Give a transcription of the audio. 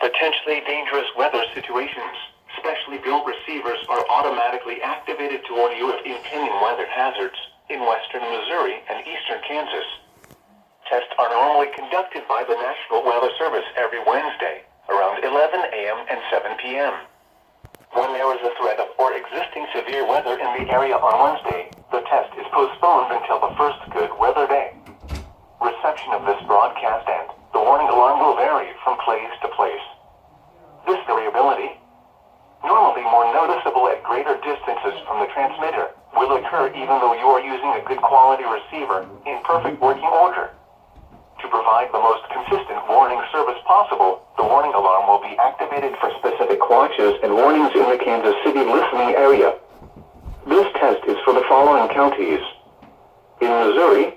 Potentially dangerous weather situations. Specially built receivers are automatically activated to warn you of impending weather hazards in western Missouri and eastern Kansas. Tests are normally conducted by the National Weather Service every Wednesday, around 11 a.m. and 7 p.m. When there is a threat of or existing severe weather in the area on Wednesday, the test is postponed until the first good weather day. Reception of this broadcast and the warning alarm will vary from place to place. This variability, normally more noticeable at greater distances from the transmitter, will occur even though you are using a good quality receiver in perfect working order. To provide the most consistent warning service possible, the warning alarm will be activated for specific watches and warnings in the Kansas City listening area. This test is for the following counties: in Missouri,